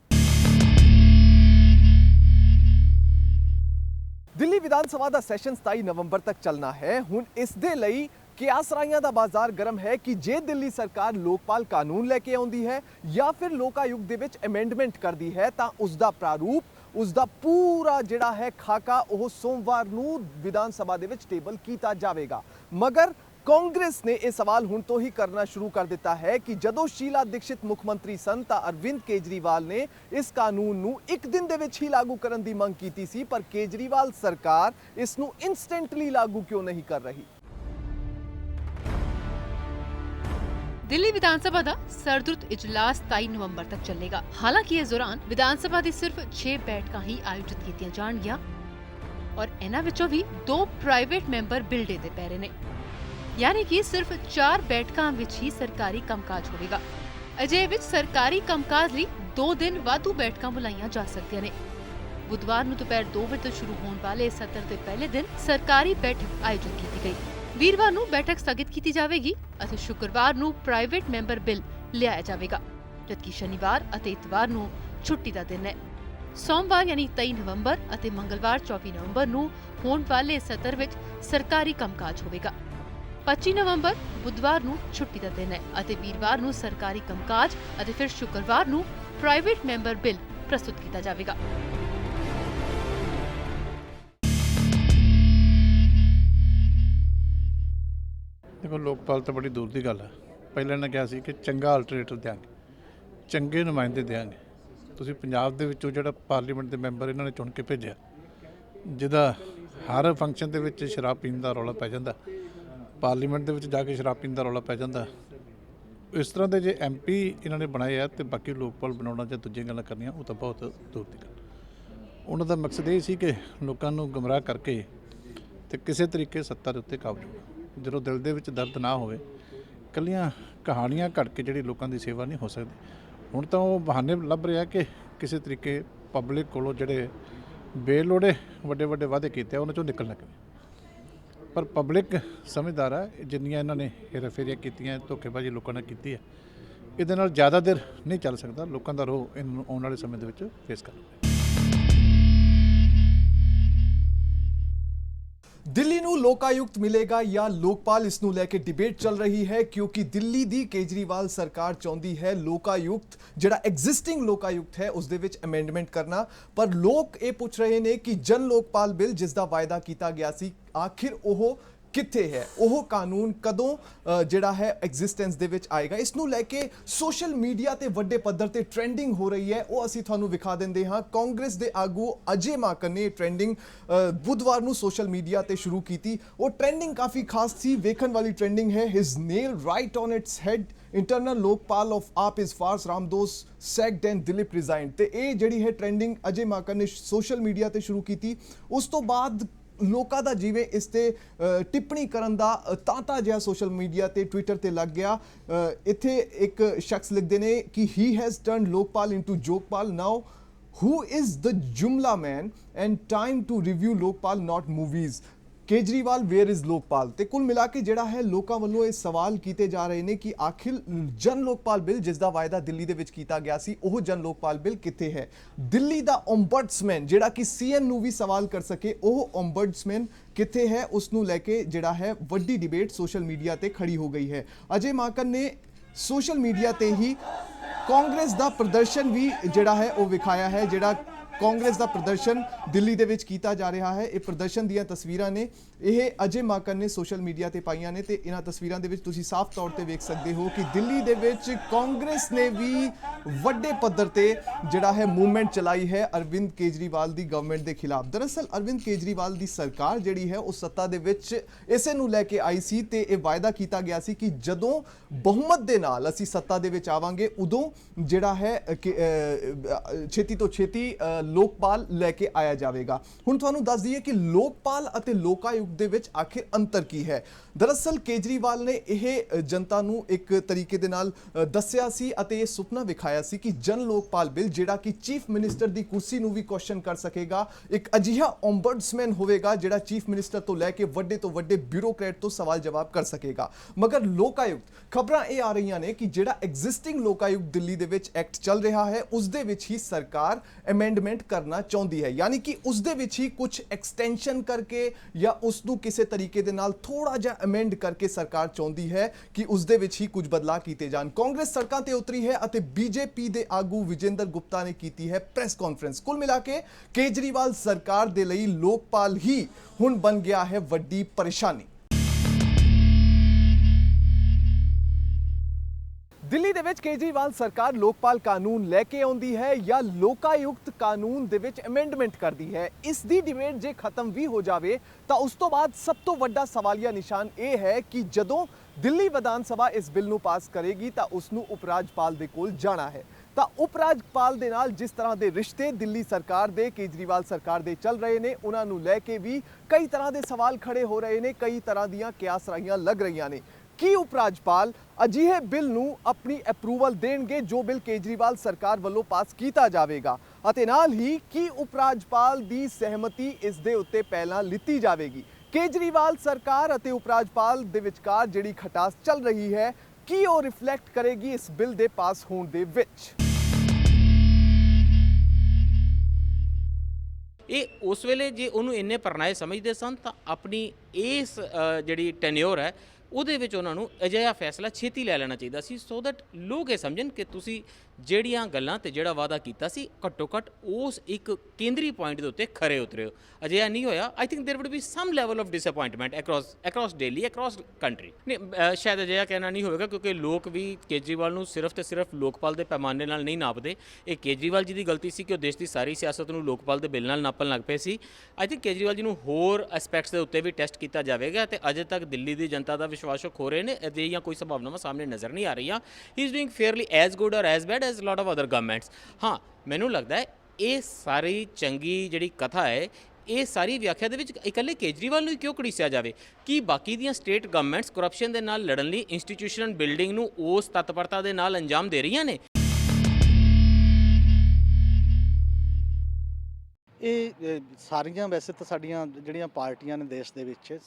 ਦਿੱਲੀ ਵਿਧਾਨ ਸਭਾ ਦਾ ਸੈਸ਼ਨ 27 ਨਵੰਬਰ ਤੱਕ ਚੱਲਣਾ ਹੈ। ਹੁਣ ਇਸ ਦੇ ਲਈ ਕਿਆਸ ਰਾਈਆਂ ਦਾ ਬਾਜ਼ਾਰ ਗਰਮ ਹੈ ਕਿ ਜੇ ਦਿੱਲੀ ਸਰਕਾਰ ਲੋਕਪਾਲ ਕਾਨੂੰਨ ਲੈ ਕੇ ਆਉਂਦੀ ਹੈ ਜਾਂ ਫਿਰ ਲੋਕਾਯੁਕਤ ਦੇ ਵਿੱਚ ਅਮੈਂਡਮੈਂਟ ਕਰਦੀ ਹੈ ਤਾਂ ਉਸ ਦਾ ਪ੍ਰਾਰੂਪ, ਉਸ ਦਾ ਪੂਰਾ ਜਿਹੜਾ ਹੈ ਖਾਕਾ ਉਹ ਸੋਮਵਾਰ ਨੂੰ ਵਿਧਾਨ ਸਭਾ ਦੇ ਵਿੱਚ ਟੇਬਲ ਕੀਤਾ ਜਾਵੇਗਾ। ਮਗਰ ਕਾਂਗਰਸ ਨੇ ਇਹ ਸਵਾਲ ਹੁਣ ਤੋਂ ਹੀ ਕਰਨਾ ਸ਼ੁਰੂ ਕਰ ਦਿੱਤਾ ਹੈ ਕਿ ਜਦੋਂ ਸ਼ੀਲਾ ਦੀਕਸ਼ਿਤ ਮੁੱਖ ਮੰਤਰੀ ਸਨ ਤਾਂ ਅਰਵਿੰਦ ਕੇਜਰੀਵਾਲ ਨੇ ਇਸ ਕਾਨੂੰਨ ਨੂੰ ਇੱਕ ਦਿਨ ਦੇ ਵਿੱਚ ਹੀ ਲਾਗੂ ਕਰਨ ਦੀ ਮੰਗ ਕੀਤੀ ਸੀ, ਪਰ ਕੇਜਰੀਵਾਲ ਸਰਕਾਰ ਇਸ ਨੂੰ ਇਨਸਟੈਂਟਲੀ ਲਾਗੂ ਕਿਉਂ ਨਹੀਂ ਕਰ ਰਹੀ। दिल्ली विधानसभा का सरदुर्त इजलास 23 नवंबर तक चलेगा। हालांकि इस दौरान विधानसभा की सिर्फ 6 बैठकां ही आयोजित की जाणगियां और इन्हां विचों भी 2 प्राइवेट मैंबर बिलडे दे पै रहे ने, यानी कि सिर्फ 4 बैठकां विच ही सरकारी कामकाज होवेगा। अजे विच सरकारी कामकाज लई 2 दिन वाधू बैठकां बुलाईयां जा सकदियां ने। बुधवार नूं दोपहर 2 बजे तो शुरू होने वाले इस सत्र के पहले दिन सरकारी बैठक आयोजित की गई। वीरवार ਨੂੰ बैठक स्थगित की जाएगी ਅਤੇ शुक्रवार ਨੂੰ प्राइवेट मैंबर बिल लिया जाएगा, जबकि शनिवार ਅਤੇ इतवार ਨੂੰ छुट्टी का दिन है। सोमवार यानी 23 नवंबर ਅਤੇ मंगलवार 24 नवंबर ਨੂੰ होने वाले सत्र ਵਿੱਚ सरकारी कामकाज होगा। 25 नवंबर बुधवार ਨੂੰ छुट्टी का दिन है ਅਤੇ वीरवार ਨੂੰ सरकारी कामकाज ਅਤੇ फिर शुक्रवार ਨੂੰ प्राइवेट मैंबर बिल प्रस्तुत किया जाएगा। देखो लोकपाल तो बड़ी दूर की गल है। पहले इन्हें कहा कि चंगा अल्टरनेटिव देंगे, चंगे नुमाइंदे देंगे। तुसीं पंजाब दे विचों जिहड़ा पार्लीमेंट के मैंबर इन्होंने चुन के भेजा, जिहदा हर फंक्शन दे विच शराब पीण दा रौला पै जांदा, पार्लीमेंट दे विच जाके शराब पीण दा रौला पै जांदा। इस तरह के जे MP इन्होंने बनाए आ तो बाकी लोकपाल बनाउणा जां दूजियां गल्लां करनियां वो तो बहुत दूर की गल। उन्हां दा मकसद ये सी कि लोकां नूं गुमराह करके ते किसी तरीके सत्ता दे उत्ते काबू करना। ਜਦੋਂ ਦਿਲ ਦੇ ਵਿੱਚ ਦਰਦ ਨਾ ਹੋਵੇ, ਇਕੱਲੀਆਂ ਕਹਾਣੀਆਂ ਘੜ ਕੇ ਜਿਹੜੀ ਲੋਕਾਂ ਦੀ ਸੇਵਾ ਨਹੀਂ ਹੋ ਸਕਦੀ। ਹੁਣ ਤਾਂ ਉਹ ਬਹਾਨੇ ਲੱਭ ਰਿਹਾ ਕਿ ਕਿਸੇ ਤਰੀਕੇ ਪਬਲਿਕ ਕੋਲੋਂ ਜਿਹੜੇ ਬੇਲੋੜੇ ਵੱਡੇ ਵਾਅਦੇ ਕੀਤੇ ਆ ਉਹਨਾਂ ਚੋਂ ਨਿਕਲਣਾ ਕਿਵੇਂ। ਪਰ ਪਬਲਿਕ ਸਮਝਦਾਰ ਆ, ਜਿੰਨੀਆਂ ਇਹਨਾਂ ਨੇ ਹੇਰਾਫੇਰੀਆਂ ਕੀਤੀਆਂ, ਧੋਖੇਬਾਜ਼ੀ ਲੋਕਾਂ ਨਾਲ ਕੀਤੀ ਹੈ, ਇਹਦੇ ਨਾਲ ਜ਼ਿਆਦਾ ਦੇਰ ਨਹੀਂ ਚੱਲ ਸਕਦਾ। ਲੋਕਾਂ ਦਾ ਰੋਹ ਇਹਨਾਂ ਨੂੰ ਆਉਣ ਵਾਲੇ ਸਮੇਂ ਦੇ ਵਿੱਚ ਫੇਸ ਕਰਨਾ। दिल्ली ਨੂੰ ਲੋਕਾਯੁਕਤ ਮਿਲੇਗਾ ਜਾਂ ਲੋਕਪਾਲ, ਇਸ ਨੂੰ ਲੈ ਕੇ ਡਿਬੇਟ ਚੱਲ ਰਹੀ ਹੈ ਕਿਉਂਕਿ ਦਿੱਲੀ ਦੀ ਕੇਜਰੀਵਾਲ ਸਰਕਾਰ ਚਾਹੁੰਦੀ ਹੈ ਲੋਕਾਯੁਕਤ ਜਿਹੜਾ ਐਗਜ਼ਿਸਟਿੰਗ ਲੋਕਾਯੁਕਤ ਹੈ ਉਸ ਦੇ ਵਿੱਚ ਅਮੈਂਡਮੈਂਟ ਕਰਨਾ। ਪਰ ਲੋਕ ਇਹ ਪੁੱਛ ਰਹੇ ਨੇ ਕਿ ਜਨ ਲੋਕਪਾਲ ਬਿੱਲ ਜਿਸ ਦਾ ਵਾਅਦਾ ਕੀਤਾ ਗਿਆ ਸੀ ਆਖਿਰ ਉਹ ਕਿੱਥੇ ਹੈ, ਉਹ ਕਾਨੂੰਨ ਕਦੋਂ ਜਿਹੜਾ ਹੈ ਐਗਜ਼ਿਸਟੈਂਸ ਦੇ ਵਿੱਚ ਆਏਗਾ। ਇਸ ਨੂੰ ਲੈ ਕੇ ਸੋਸ਼ਲ ਮੀਡੀਆ ਤੇ ਵੱਡੇ ਪੱਧਰ ਤੇ ਟ੍ਰੈਂਡਿੰਗ ਹੋ ਰਹੀ ਹੈ, ਉਹ ਅਸੀਂ ਤੁਹਾਨੂੰ ਵਿਖਾ ਦਿੰਦੇ ਹਾਂ। ਕਾਂਗਰਸ ਦੇ ਆਗੂ ਅਜੇ ਮਾਕਨ ਨੇ ਟ੍ਰੈਂਡਿੰਗ ਬੁੱਧਵਾਰ ਨੂੰ ਸੋਸ਼ਲ ਮੀਡੀਆ ਤੇ ਸ਼ੁਰੂ ਕੀਤੀ। ਉਹ ਟ੍ਰੈਂਡਿੰਗ ਕਾਫੀ ਖਾਸ ਸੀ, ਵੇਖਣ ਵਾਲੀ ਟ੍ਰੈਂਡਿੰਗ ਹੈ। His nail right on its head, internal Lokpal of AAP is farce, Ramdas sacked and Dilip resigned. ਤੇ ਇਹ ਜਿਹੜੀ ਹੈ ਟ੍ਰੈਂਡਿੰਗ ਅਜੇ ਮਾਕਨ ਨੇ ਸੋਸ਼ਲ ਮੀਡੀਆ ਤੇ ਸ਼ੁਰੂ ਕੀਤੀ। ਉਸ ਤੋਂ ਬਾਅਦ ਲੋਕਾਂ ਦਾ ਜਿਵੇਂ ਇਸ ਤੇ ਟਿੱਪਣੀ ਕਰਨ ਦਾ ਤਾਂਤਾ ਜਿਹਾ ਸੋਸ਼ਲ ਮੀਡੀਆ ਤੇ ਟਵਿੱਟਰ ਤੇ ਲੱਗ ਗਿਆ। ਇੱਥੇ ਇੱਕ ਸ਼ਖਸ ਲਿਖਦੇ ਨੇ ਕਿ he has turned Lokpal into Jokepal, now who is the jumla man and time to review Lokpal not movies. Kejriwal where is Lokpal. ਤੇ ਕੁੱਲ ਮਿਲਾ ਕੇ ਜਿਹੜਾ ਹੈ ਲੋਕਾਂ ਵੱਲੋਂ ਇਹ ਸਵਾਲ ਕੀਤੇ ਜਾ ਰਹੇ ਨੇ ਕਿ ਆਖਿਰ ਜਨ ਲੋਕਪਾਲ ਬਿੱਲ ਜਿਸ ਦਾ ਵਾਅਦਾ ਦਿੱਲੀ ਦੇ ਵਿੱਚ ਕੀਤਾ ਗਿਆ ਸੀ, ਉਹ ਜਨ ਲੋਕਪਾਲ ਬਿੱਲ ਕਿੱਥੇ ਹੈ। ਦਿੱਲੀ ਦਾ ਓਮਬਡਸਮੈਨ ਜਿਹੜਾ ਕਿ ਸੀਐਮ ਨੂੰ ਵੀ ਸਵਾਲ ਕਰ ਸਕੇ, ਉਹ ਓਮਬਡਸਮੈਨ ਕਿੱਥੇ ਹੈ, ਉਸ ਨੂੰ ਲੈ ਕੇ ਜਿਹੜਾ ਹੈ ਵੱਡੀ ਡਿਬੇਟ ਸੋਸ਼ਲ ਮੀਡੀਆ ਤੇ ਖੜੀ ਹੋ ਗਈ ਹੈ। ਅਜੇ ਮਾਕਨ ਨੇ ਸੋਸ਼ਲ ਮੀਡੀਆ ਤੇ ਹੀ ਕਾਂਗਰਸ ਦਾ ਪ੍ਰਦਰਸ਼ਨ ਵੀ ਜਿਹੜਾ ਹੈ ਉਹ ਵਿਖਾਇਆ ਹੈ। ਜਿਹੜਾ ਕਾਂਗਰਸ ਦਾ ਪ੍ਰਦਰਸ਼ਨ ਦਿੱਲੀ ਦੇ ਵਿੱਚ ਕੀਤਾ ਜਾ ਰਿਹਾ ਹੈ, ਇਹ ਪ੍ਰਦਰਸ਼ਨ ਦੀਆਂ ਤਸਵੀਰਾਂ ਨੇ, ਇਹ ਅਜੇ ਮਾਕਨ ਨੇ ਸੋਸ਼ਲ ਮੀਡੀਆ ਤੇ ਪਾਈਆਂ ਨੇ। ਤੇ ਇਹਨਾਂ ਤਸਵੀਰਾਂ ਦੇ ਵਿੱਚ ਤੁਸੀਂ ਸਾਫ਼ ਤੌਰ ਤੇ ਵੇਖ ਸਕਦੇ ਹੋ ਕਿ ਦਿੱਲੀ ਦੇ ਵਿੱਚ ਕਾਂਗਰਸ ਨੇ ਵੀ ਵੱਡੇ ਪੱਧਰ ਤੇ ਜਿਹੜਾ ਹੈ ਮੂਵਮੈਂਟ ਚਲਾਈ ਹੈ ਅਰਵਿੰਦ ਕੇਜਰੀਵਾਲ ਦੀ ਗਵਰਨਮੈਂਟ ਦੇ ਖਿਲਾਫ। ਦਰਅਸਲ ਅਰਵਿੰਦ ਕੇਜਰੀਵਾਲ ਦੀ ਸਰਕਾਰ ਜਿਹੜੀ ਹੈ ਉਹ ਸੱਤਾ ਦੇ ਵਿੱਚ ਇਸੇ ਨੂੰ ਲੈ ਕੇ ਆਈ ਸੀ ਤੇ ਇਹ ਵਾਅਦਾ ਕੀਤਾ ਗਿਆ ਸੀ ਕਿ ਜਦੋਂ ਬਹੁਮਤ ਦੇ ਨਾਲ ਅਸੀਂ ਸੱਤਾ ਦੇ ਵਿੱਚ ਆਵਾਂਗੇ, ਉਦੋਂ ਜਿਹੜਾ ਹੈ ਛੇਤੀ ਤੋਂ ਛੇਤੀ ਲੋਕਪਾਲ ਲੈ ਕੇ ਆਇਆ ਜਾਵੇਗਾ। ਹੁਣ ਤੁਹਾਨੂੰ ਦੱਸ ਦਈਏ ਕਿ ਲੋਕਪਾਲ ਅਤੇ ਲੋਕਾਯੁਕਤ ਦੇ ਵਿੱਚ ਆਖਿਰ ਅੰਤਰ ਕੀ ਹੈ। ਦਰਅਸਲ ਕੇਜਰੀਵਾਲ ਨੇ ਇਹ ਜਨਤਾ ਨੂੰ ਇੱਕ ਤਰੀਕੇ ਦੇ ਨਾਲ ਦੱਸਿਆ ਸੀ ਅਤੇ ਇਹ ਸੁਪਨਾ ਵਿਖਾਇਆ ਸੀ ਕਿ ਜਨ ਲੋਕਪਾਲ ਬਿੱਲ ਜਿਹੜਾ ਕਿ ਚੀਫ ਮਿਨਿਸਟਰ ਦੀ ਕੁਰਸੀ ਨੂੰ ਵੀ ਕੁਐਸਚਨ ਕਰ ਸਕੇਗਾ, ਇੱਕ ਅਜਿਹਾ ਓਮਬਡਸਮੈਨ ਹੋਵੇਗਾ ਜਿਹੜਾ ਚੀਫ ਮਿਨਿਸਟਰ ਤੋਂ ਲੈ ਕੇ ਵੱਡੇ ਤੋਂ ਵੱਡੇ ਬਿਊਰੋਕਰੇਟ ਤੋਂ ਸਵਾਲ ਜਵਾਬ ਕਰ ਸਕੇਗਾ। ਮਗਰ ਲੋਕਾਯੁਕਤ, ਖਬਰਾਂ ਇਹ ਆ ਰਹੀਆਂ ਨੇ ਕਿ ਜਿਹੜਾ ਐਗਜ਼ਿਸਟਿੰਗ ਲੋਕਾਯੁਕਤ ਦਿੱਲੀ ਦੇ ਵਿੱਚ ਐਕਟ ਚੱਲ ਰਿਹਾ ਹੈ, ਉਸ ਦੇ ਵਿੱਚ ਹੀ ਸਰਕਾਰ ਅਮੈਂਡਮੈਂਟ ਕਰਨਾ ਚਾਹੁੰਦੀ ਹੈ, ਯਾਨੀ ਕਿ ਉਸ ਦੇ ਵਿੱਚ ਹੀ ਕੁਝ ਐਕਸਟੈਂਸ਼ਨ ਕਰਕੇ ਜਾਂ ਉਸ ਨੂੰ ਕਿਸੇ ਤਰੀਕੇ ਦੇ ਨਾਲ ਥੋੜਾ ਜਿਹਾ ਅਮੈਂਡ ਕਰਕੇ ਸਰਕਾਰ ਚਾਹੁੰਦੀ ਹੈ ਕਿ ਉਸ ਦੇ ਵਿੱਚ ਹੀ ਕੁਝ ਬਦਲਾਅ ਕੀਤੇ ਜਾਣ। ਕਾਂਗਰਸ ਸੜਕਾਂ ਤੇ ਉਤਰੀ ਹੈ ਅਤੇ ਬੀਜੇਪੀ ਦੇ ਆਗੂ ਵਿਜੇਂਦਰ ਗੁਪਤਾ ਨੇ ਕੀਤੀ ਹੈ ਪ੍ਰੈਸ ਕਾਨਫਰੰਸ। ਕੁੱਲ ਮਿਲਾ ਕੇ ਕੇਜਰੀਵਾਲ ਸਰਕਾਰ ਦੇ ਲਈ ਲੋਕਪਾਲ ਹੀ ਹੁਣ ਬਣ ਗਿਆ ਹੈ ਵੱਡੀ ਪਰੇਸ਼ਾਨੀ। ਦਿੱਲੀ ਦੇ ਵਿੱਚ ਕੇਜਰੀਵਾਲ ਸਰਕਾਰ ਲੋਕਪਾਲ ਕਾਨੂੰਨ ਲੈ ਕੇ ਆਉਂਦੀ ਹੈ ਜਾਂ ਲੋਕਾਯੁਕਤ ਕਾਨੂੰਨ ਦੇ ਵਿੱਚ ਅਮੈਂਡਮੈਂਟ ਕਰਦੀ ਹੈ। ਇਸ ਦੀ ਡਿਬੇਟ ਜੇ ਖਤਮ ਵੀ ਹੋ ਜਾਵੇ ਤਾਂ ਉਸ ਤੋਂ ਬਾਅਦ ਸਭ ਤੋਂ ਵੱਡਾ ਸਵਾਲੀਆ ਨਿਸ਼ਾਨ ਇਹ ਹੈ ਕਿ ਜਦੋਂ ਦਿੱਲੀ ਵਿਧਾਨ ਸਭਾ ਇਸ ਬਿੱਲ ਨੂੰ ਪਾਸ ਕਰੇਗੀ ਤਾਂ ਉਸ ਨੂੰ ਉਪ ਰਾਜਪਾਲ ਦੇ ਕੋਲ ਜਾਣਾ ਹੈ। ਤਾਂ ਉਪ ਰਾਜਪਾਲ ਦੇ ਨਾਲ ਜਿਸ ਤਰ੍ਹਾਂ ਦੇ ਰਿਸ਼ਤੇ ਦਿੱਲੀ ਸਰਕਾਰ ਦੇ ਕੇਜਰੀਵਾਲ ਸਰਕਾਰ ਦੇ ਚੱਲ ਰਹੇ ਨੇ, ਉਹਨਾਂ ਨੂੰ ਲੈ ਕੇ ਵੀ ਕਈ ਤਰ੍ਹਾਂ ਦੇ ਸਵਾਲ ਖੜੇ ਹੋ ਰਹੇ ਨੇ, ਕਈ ਤਰ੍ਹਾਂ ਦੀਆਂ ਕਿਆਸਰਾਈਆਂ ਲੱਗ ਰਹੀਆਂ ਨੇ। ਕੀ ਉਪ ਰਾਜਪਾਲ ਅਜਿਹੇ ਬਿੱਲ ਨੂੰ ਆਪਣੀ ਅਪਰੂਵਲ ਦੇਣਗੇ ਜੋ ਬਿੱਲ ਕੇਜਰੀਵਾਲ ਸਰਕਾਰ ਵੱਲੋਂ ਪਾਸ ਕੀਤਾ ਜਾਵੇਗਾ, ਅਤੇ ਨਾਲ ਹੀ ਕੀ ਉਪ ਰਾਜਪਾਲ ਦੀ ਸਹਿਮਤੀ ਇਸ ਦੇ ਉੱਤੇ ਪਹਿਲਾਂ ਲਿੱਤੀ ਜਾਵੇਗੀ। ਕੇਜਰੀਵਾਲ ਸਰਕਾਰ ਅਤੇ ਉਪ ਰਾਜਪਾਲ ਦੇ ਵਿਚਕਾਰ ਜਿਹੜੀ ਖਟਾਸ ਚੱਲ ਰਹੀ ਹੈ, ਕੀ ਉਹ ਰਿਫਲੈਕਟ ਕਰੇਗੀ ਇਸ ਬਿੱਲ ਦੇ ਪਾਸ ਹੋਣ ਦੇ ਵਿੱਚ। ਇਹ ਉਸ ਵੇਲੇ ਜੇ ਉਹਨੂੰ ਇੰਨੇ ਪਰਨਾਏ ਸਮਝਦੇ ਸਨ ਤਾਂ ਆਪਣੀ ਇਸ ਜਿਹੜੀ ਟੈਨਿਓਰ ਹੈ ਉਹਦੇ ਵਿੱਚ ਉਹਨਾਂ ਨੂੰ ਅਜਿਹਾ ਫੈਸਲਾ ਛੇਤੀ ਲੈ ਲੈਣਾ ਚਾਹੀਦਾ ਸੀ, ਸੋ ਦੈਟ ਲੋਕ ਇਹ ਸਮਝਣ ਕਿ ਤੁਸੀਂ ਜਿਹੜੀਆਂ ਗੱਲਾਂ ਤੇ ਜਿਹੜਾ ਵਾਅਦਾ ਕੀਤਾ ਸੀ ਘੱਟੋ ਘੱਟ ਉਸ ਇੱਕ ਕੇਂਦਰੀ ਪੁਆਇੰਟ ਦੇ ਉੱਤੇ ਖਰੇ ਉਤਰੇ ਹੋ। ਅਜਿਹਾ ਨਹੀਂ ਹੋਇਆ। I think there would be some level of disappointment across Delhi, across country. ਨਹੀਂ, ਸ਼ਾਇਦ ਅਜਿਹਾ ਕਹਿਣਾ ਨਹੀਂ ਹੋਵੇਗਾ ਕਿਉਂਕਿ ਲੋਕ ਵੀ ਕੇਜਰੀਵਾਲ ਨੂੰ ਸਿਰਫ ਤੇ ਸਿਰਫ ਲੋਕਪਾਲ ਦੇ ਪੈਮਾਨੇ ਨਾਲ ਨਹੀਂ ਨਾਪਦੇ। ਇਹ ਕੇਜਰੀਵਾਲ ਜੀ ਦੀ ਗਲਤੀ ਸੀ ਕਿ ਉਹ ਦੇਸ਼ ਦੀ ਸਾਰੀ ਸਿਆਸਤ ਨੂੰ ਲੋਕਪਾਲ ਦੇ ਬਿੱਲ ਨਾਲ ਨਾਪਣ ਲੱਗ ਪਏ ਸੀ। ਆਈ ਥਿੰਕ ਕੇਜਰੀਵਾਲ ਜੀ ਨੂੰ ਹੋਰ ਐਸਪੈਕਟਸ ਦੇ ਉੱਤੇ ਵੀ ਟੈਸਟ ਕੀਤਾ ਜਾਵੇਗਾ ਤੇ ਅਜੇ ਤੱਕ ਦਿੱਲੀ ਦੀ ਜਨਤਾ ਦਾ ਵਿਸ਼ਵਾਸ ਖੋ ਰਹੇ ਨੇ। ਅਜਿਹੀਆਂ ਕੋਈ ਸੰਭਾਵਨਾਵਾਂ ਸਾਹਮਣੇ ਨਜ਼ਰ ਨਹੀਂ ਆ ਰਹੀਆਂ। He is doing fairly as good or as bad as lot of other governments. ਹਾਂ, ਮੈਨੂੰ ਲੱਗਦਾ ਹੈ ਇਹ ਸਾਰੀ ਚੰਗੀ ਜਿਹੜੀ ਕਥਾ ਹੈ, ਇਹ ਸਾਰੀ ਵਿਆਖਿਆ ਦੇ ਵਿੱਚ ਇਕੱਲੇ ਕੇਜਰੀਵਾਲ ਨੂੰ ਕਿਉਂ ਘੜੀਸਿਆ ਜਾਵੇ ਕਿ ਬਾਕੀ ਦੀਆਂ ਸਟੇਟ ਗਵਰਨਮੈਂਟਸ ਕਰਪਸ਼ਨ ਦੇ ਨਾਲ ਲੜਨ ਲਈ ਇੰਸਟੀਟਿਊਸ਼ਨਲ ਬਿਲਡਿੰਗ ਨੂੰ ਉਸ ਤਤਪਰਤਾ ਦੇ ਨਾਲ ਅੰਜਾਮ ਦੇ ਰਹੀਆਂ ਨੇ। ਇਹ ਸਾਰੀਆਂ ਵੈਸੇ ਤਾਂ ਸਾਡੀਆਂ ਜਿਹੜੀਆਂ ਪਾਰਟੀਆਂ ਨੇ ਦੇਸ਼ ਦੇ ਵਿੱਚ,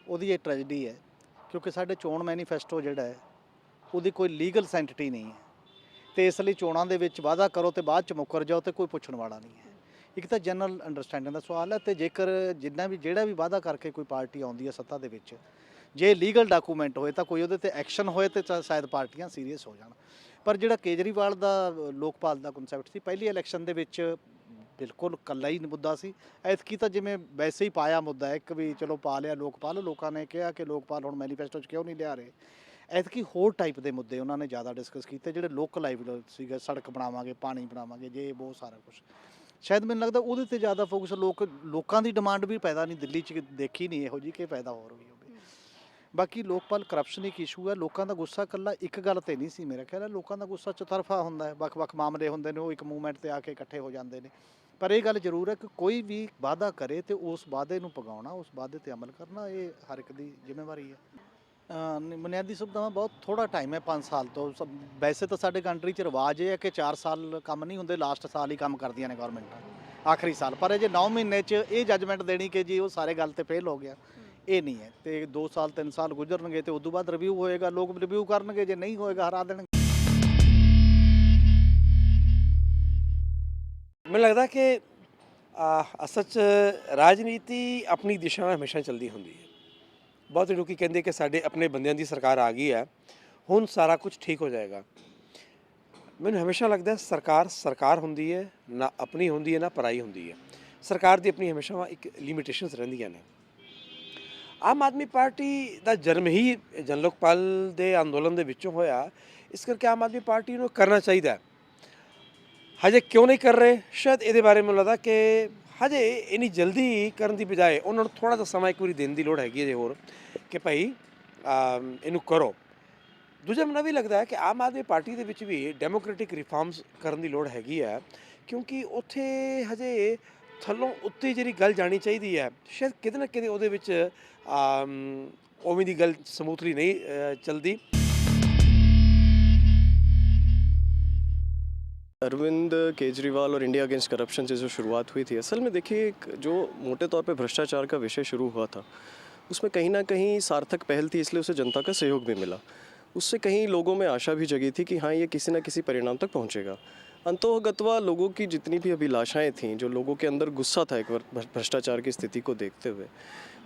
ਉਹਦੀ ਇਹ ਟ੍ਰੈਜਡੀ ਹੈ ਕਿਉਂਕਿ ਸਾਡੇ ਚੋਣ ਮੈਨੀਫੈਸਟੋ ਜਿਹੜਾ ਹੈ ਉਹਦੀ ਕੋਈ ਲੀਗਲ ਸੈਂਟਿਟੀ ਨਹੀਂ ਹੈ ਤੇ ਇਸ ਲਈ ਚੋਣਾਂ ਦੇ ਵਿੱਚ ਵਾਅਦਾ ਕਰੋ ਤੇ ਬਾਅਦ ਚ ਮੁੱਕਰ ਜਾਓ ਤੇ ਕੋਈ ਪੁੱਛਣ ਵਾਲਾ ਨਹੀਂ ਹੈ। ਇੱਕ ਤਾਂ ਜਨਰਲ ਅੰਡਰਸਟੈਂਡਿੰਗ ਦਾ ਸਵਾਲ ਹੈ ਤੇ ਜੇਕਰ ਜਿਹੜਾ ਵੀ ਵਾਅਦਾ ਕਰਕੇ ਕੋਈ ਪਾਰਟੀ ਆਉਂਦੀ ਹੈ ਸੱਤਾ ਦੇ ਵਿੱਚ, ਜੇ ਲੀਗਲ ਡਾਕੂਮੈਂਟ ਹੋਏ ਤਾਂ ਕੋਈ ਉਹਦੇ ਤੇ ਐਕਸ਼ਨ ਹੋਏ ਤੇ ਸ਼ਾਇਦ ਪਾਰਟੀਆਂ ਸੀਰੀਅਸ ਹੋ ਜਾਣ। ਪਰ ਜਿਹੜਾ ਕੇਜਰੀਵਾਲ ਦਾ ਲੋਕਪਾਲ ਦਾ ਕਨਸੈਪਟ ਸੀ, ਪਹਿਲੀ ਇਲੈਕਸ਼ਨ ਦੇ ਵਿੱਚ ਬਿਲਕੁਲ ਕੱਲਾ ਹੀ ਮੁੱਦਾ ਸੀ। ਐਤਕੀ ਤਾਂ ਜਿਵੇਂ ਵੈਸੇ ਹੀ ਪਾਇਆ ਮੁੱਦਾ ਹੈ, ਇੱਕ ਵੀ ਚਲੋ ਪਾ ਲਿਆ ਲੋਕਪਾਲ, ਲੋਕਾਂ ਨੇ ਕਿਹਾ ਕਿ ਲੋਕਪਾਲ ਹੁਣ ਮੈਨੀਫੈਸਟੋ 'ਚ ਕਿਉਂ ਨਹੀਂ ਲਿਆ ਰਹੇ। ਐਤਕੀ ਹੋਰ ਟਾਈਪ ਦੇ ਮੁੱਦੇ ਉਹਨਾਂ ਨੇ ਜ਼ਿਆਦਾ ਡਿਸਕਸ ਕੀਤੇ, ਜਿਹੜੇ ਲੋਕਲ ਲਾਈਵ ਸੀਗੇ, ਸੜਕ ਬਣਾਵਾਂਗੇ, ਪਾਣੀ ਬਣਾਵਾਂਗੇ, ਜੇ ਬਹੁਤ ਸਾਰਾ ਕੁਛ। ਸ਼ਾਇਦ ਮੈਨੂੰ ਲੱਗਦਾ ਉਹਦੇ 'ਤੇ ਜ਼ਿਆਦਾ ਫੋਕਸ ਲੋਕਾਂ ਦੀ ਡਿਮਾਂਡ ਵੀ ਪੈਦਾ ਨਹੀਂ ਦਿੱਲੀ 'ਚ ਦੇਖੀ ਨਹੀਂ ਇਹੋ ਜਿਹੀ ਕਿ ਪੈਦਾ ਹੋ ਰਹੀ ਹੋਵੇ। ਬਾਕੀ ਲੋਕਪਾਲ ਕਰਪਸ਼ਨ ਇੱਕ ਇਸ਼ੂ ਹੈ। ਲੋਕਾਂ ਦਾ ਗੁੱਸਾ ਇਕੱਲਾ ਇੱਕ ਗੱਲ ਤੇ ਨਹੀਂ ਸੀ, ਮੇਰਾ ਖਿਆਲ ਹੈ ਲੋਕਾਂ ਦਾ ਗੁੱਸਾ ਚੁਤਰਫਾ ਹੁੰਦਾ ਹੈ, ਵੱਖ-ਵੱਖ ਮਾਮਲੇ ਹੁੰਦੇ ਨੇ, ਉਹ ਇੱਕ ਮੂਵਮੈਂਟ ਤੇ ਆ ਕੇ ਇਕੱਠੇ ਹੋ ਜਾਂਦੇ ਨੇ। ਪਰ ਇਹ ਗੱਲ ਜ਼ਰੂਰ ਹੈ ਕਿ ਕੋਈ ਵੀ ਵਾਅਦਾ ਕਰੇ ਤੇ ਉਸ ਵਾਅਦੇ ਨੂੰ ਪੁਗਾਉਣਾ, ਉਸ ਵਾਅਦੇ ਤੇ ਅਮਲ ਕਰਨਾ, ਇਹ ਹਰ ਇੱਕ ਦੀ ਜ਼ਿੰਮੇਵਾਰੀ ਹੈ। ਬੁਨਿਆਦੀ ਸੁਵਿਧਾਵਾਂ ਬਹੁਤ ਥੋੜ੍ਹਾ ਟਾਈਮ ਹੈ, 5 ਸਾਲ ਤੋਂ। ਵੈਸੇ ਤਾਂ ਸਾਡੇ ਕੰਟਰੀ 'ਚ ਰਿਵਾਜ ਇਹ ਹੈ ਕਿ 4 ਸਾਲ ਕੰਮ ਨਹੀਂ ਹੁੰਦੇ, ਲਾਸਟ ਸਾਲ ਹੀ ਕੰਮ ਕਰਦੀਆਂ ਨੇ ਗੌਰਮੈਂਟਾਂ, ਆਖਰੀ ਸਾਲ। ਪਰ ਇਹ ਜੇ 9 ਮਹੀਨੇ 'ਚ ਇਹ ਜੱਜਮੈਂਟ ਦੇਣੀ ਕਿ ਜੀ ਉਹ ਸਾਰੇ ਗੱਲ ਤੇ ਫੇਲ ਹੋ ਗਿਆ, ਇਹ ਨਹੀਂ ਹੈ। ਤੇ 2 ਸਾਲ 3 ਸਾਲ ਗੁਜ਼ਰਨਗੇ ਤੇ ਉਦੋਂ ਬਾਅਦ ਰਿਵਿਊ ਹੋਏਗਾ, ਲੋਕ ਰਿਵਿਊ ਕਰਨਗੇ, ਜੇ ਨਹੀਂ ਹੋਏਗਾ ਹਰਾ ਦੇਣਗੇ। ਮੈਨੂੰ ਲੱਗਦਾ ਕਿ ਅਸਲ 'ਚ ਰਾਜਨੀਤੀ ਆਪਣੀ ਦਿਸ਼ਾ ਨਾਲ ਹਮੇਸ਼ਾ ਚੱਲਦੀ ਹੁੰਦੀ ਹੈ। ਬਹੁਤ ਲੋਕੀ ਕਹਿੰਦੇ ਕਿ ਸਾਡੇ ਆਪਣੇ ਬੰਦਿਆਂ ਦੀ ਸਰਕਾਰ ਆ ਗਈ ਹੈ, ਹੁਣ ਸਾਰਾ ਕੁਝ ਠੀਕ ਹੋ ਜਾਏਗਾ। ਮੈਨੂੰ ਹਮੇਸ਼ਾ ਲੱਗਦਾ ਸਰਕਾਰ ਹੁੰਦੀ ਹੈ, ਨਾ ਆਪਣੀ ਹੁੰਦੀ ਹੈ ਨਾ ਪਰਾਈ ਹੁੰਦੀ ਹੈ। ਸਰਕਾਰ ਦੀ ਆਪਣੀ ਹਮੇਸ਼ਾ ਇੱਕ ਲਿਮਿਟੇਸ਼ਨਸ ਰਹਿੰਦੀਆਂ ਨੇ। ਆਮ ਆਦਮੀ ਪਾਰਟੀ ਦਾ ਜਨਮ ਹੀ ਜਨ ਲੋਕਪਾਲ ਦੇ ਅੰਦੋਲਨ ਦੇ ਵਿੱਚੋਂ ਹੋਇਆ, ਇਸ ਕਰਕੇ ਆਮ ਆਦਮੀ ਪਾਰਟੀ ਨੂੰ ਕਰਨਾ ਚਾਹੀਦਾ। ਹਜੇ ਕਿਉਂ ਨਹੀਂ ਕਰ ਰਹੇ, ਸ਼ਾਇਦ ਇਹਦੇ ਬਾਰੇ ਮੈਨੂੰ ਲੱਗਦਾ ਕਿ ਹਜੇ ਇੰਨੀ ਜਲਦੀ ਕਰਨ ਦੀ ਬਜਾਏ ਉਹਨਾਂ ਨੂੰ ਥੋੜ੍ਹਾ ਜਿਹਾ ਸਮਾਂ ਇੱਕ ਵਾਰੀ ਦੇਣ ਦੀ ਲੋੜ ਹੈਗੀ ਹੈ ਜੇ ਹੋਰ, ਕਿ ਭਾਈ ਇਹਨੂੰ ਕਰੋ। ਦੂਜਾ ਮੈਨੂੰ ਵੀ ਲੱਗਦਾ ਹੈ ਕਿ ਆਮ ਆਦਮੀ ਪਾਰਟੀ ਦੇ ਵਿੱਚ ਵੀ ਡੈਮੋਕ੍ਰੈਟਿਕ ਰਿਫਾਰਮਸ ਕਰਨ ਦੀ ਲੋੜ ਹੈਗੀ ਹੈ, ਕਿਉਂਕਿ ਉੱਥੇ ਹਜੇ ਥੱਲੋਂ ਉੱਤੇ ਜਿਹੜੀ ਗੱਲ ਜਾਣੀ ਚਾਹੀਦੀ ਹੈ, ਸ਼ਾਇਦ ਕਿਤੇ ਨਾ ਕਿਤੇ ਉਹਦੇ ਵਿੱਚ ਉਵੇਂ ਦੀ ਗੱਲ ਸਮੂਥਲੀ ਨਹੀਂ ਚੱਲਦੀ। अरविंद केजरीवाल और इंडिया अगेंस्ट करप्शन से जो शुरुआत हुई थी, असल में देखिए जो मोटे तौर पे भ्रष्टाचार का विषय शुरू हुआ था, उसमें कहीं ना कहीं सार्थक पहल थी, इसलिए उसे जनता का सहयोग भी मिला। उससे कहीं लोगों में आशा भी जगी थी कि हाँ ये किसी न किसी परिणाम तक पहुँचेगा। अंतोगत्वा लोगों की जितनी भी अभिलाषाएँ थीं, जो लोगों के अंदर गुस्सा था एक बार भ्रष्टाचार की स्थिति को देखते हुए,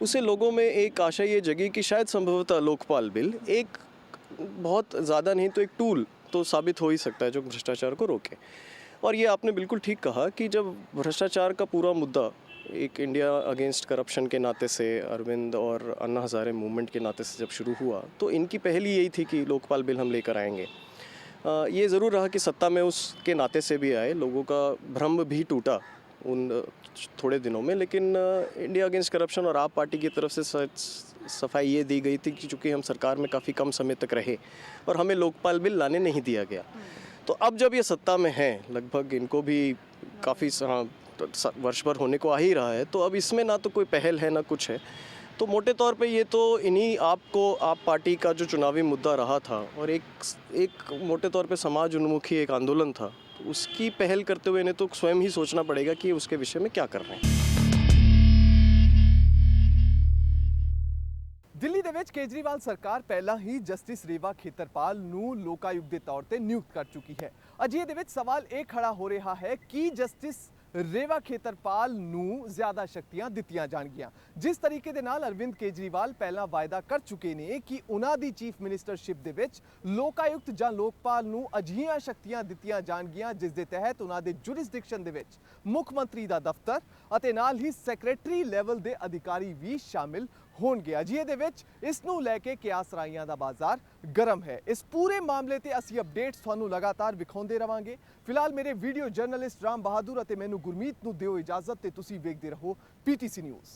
उससे लोगों में एक आशा ये जगी कि शायद संभवतः लोकपाल बिल एक बहुत ज़्यादा नहीं तो एक टूल तो साबित हो ही सकता है जो भ्रष्टाचार को रोके। और ये आपने बिल्कुल ठीक कहा कि जब भ्रष्टाचार का पूरा मुद्दा एक इंडिया अगेंस्ट करप्शन के नाते से, अरविंद और अन्ना हज़ारे मूवमेंट के नाते से जब शुरू हुआ, तो इनकी पहल यही थी कि लोकपाल बिल हम लेकर आएंगे। ये ज़रूर रहा कि सत्ता में उसके नाते से भी आए, लोगों का भ्रम भी टूटा उन थोड़े दिनों में, लेकिन इंडिया अगेंस्ट करप्शन और आप पार्टी की तरफ से सफाई ये दी गई थी कि चूँकि हम सरकार में काफ़ी कम समय तक रहे और हमें लोकपाल बिल लाने नहीं दिया गया, तो अब जब ये सत्ता में हैं, लगभग इनको भी काफ़ी वर्ष भर होने को आ ही रहा है, तो अब इसमें ना तो कोई पहल है ना कुछ है। तो मोटे तौर पे ये तो इन्हीं आप पार्टी का जो चुनावी मुद्दा रहा था और एक मोटे तौर पे समाज उन्मुखी एक आंदोलन था, तो उसकी पहल करते हुए इन्हें तो स्वयं ही सोचना पड़ेगा कि उसके विषय में क्या कर रहे हैं। ਦਿੱਲੀ ਦੇ ਵਿੱਚ ਕੇਜਰੀਵਾਲ ਸਰਕਾਰ ਪਹਿਲਾਂ ਹੀ ਜਸਟਿਸ ਰੇਵਾ ਖੇਤਰਪਾਲ ਨੂੰ ਲੋਕਾਯੁਕਤ ਦੇ ਤੌਰ ਤੇ ਨਿਯੁਕਤ ਕਰ ਚੁੱਕੀ ਹੈ। ਅਜੇ ਦੇ ਵਿੱਚ ਸਵਾਲ ਇਹ ਖੜਾ ਹੋ ਰਿਹਾ ਹੈ ਕਿ ਜਸਟਿਸ ਰੇਵਾ ਖੇਤਰਪਾਲ ਨੂੰ ਜ਼ਿਆਦਾ ਸ਼ਕਤੀਆਂ ਦਿੱਤੀਆਂ ਜਾਣਗੀਆਂ। ਜਿਸ ਤਰੀਕੇ ਦੇ ਨਾਲ ਅਰਵਿੰਦ ਕੇਜਰੀਵਾਲ ਪਹਿਲਾਂ ਵਾਅਦਾ ਕਰ ਚੁੱਕੇ ਨੇ ਕਿ ਉਹਨਾਂ ਦੀ ਚੀਫ ਮਿਨਿਸਟਰਸ਼ਿਪ ਦੇ ਵਿੱਚ ਲੋਕਾਯੁਕਤ ਜਾਂ ਲੋਕਪਾਲ ਨੂੰ ਅਜਿਹੀਆਂ ਸ਼ਕਤੀਆਂ ਦਿੱਤੀਆਂ ਜਾਣਗੀਆਂ ਜਿਸ ਦੇ ਤਹਿਤ ਉਹਨਾਂ ਦੇ ਜੁਰਿਸਡਿਕਸ਼ਨ ਦੇ ਵਿੱਚ ਮੁੱਖ ਮੰਤਰੀ ਦਾ ਦਫ਼ਤਰ ਅਤੇ ਨਾਲ ਹੀ ਸੈਕਟਰੀ ਲੈਵਲ ਦੇ ਅਧਿਕਾਰੀ ਵੀ ਸ਼ਾਮਿਲ ਹੋਣਗੇ। ਅਜਿਹੇ ਦੇ ਵਿੱਚ ਇਸ ਨੂੰ ਲੈ ਕੇ ਕਿਆਸ ਰਾਈਆਂ ਦਾ ਬਾਜ਼ਾਰ ਗਰਮ ਹੈ। ਇਸ ਪੂਰੇ ਮਾਮਲੇ ਤੇ ਅਸੀਂ ਅਪਡੇਟਸ ਤੁਹਾਨੂੰ ਲਗਾਤਾਰ ਵਿਖਾਉਂਦੇ ਰਵਾਂਗੇ। ਫਿਲਹਾਲ ਮੇਰੇ ਵੀਡੀਓ ਜਰਨਲਿਸਟ ਰਾਮ ਬਹਾਦੁਰ ਅਤੇ ਮੈਨੂੰ ਗੁਰਮੀਤ ਨੂੰ ਦਿਓ ਇਜਾਜ਼ਤ ਤੇ ਤੁਸੀਂ ਵੇਖਦੇ ਰਹੋ PTC ਨਿਊਜ਼।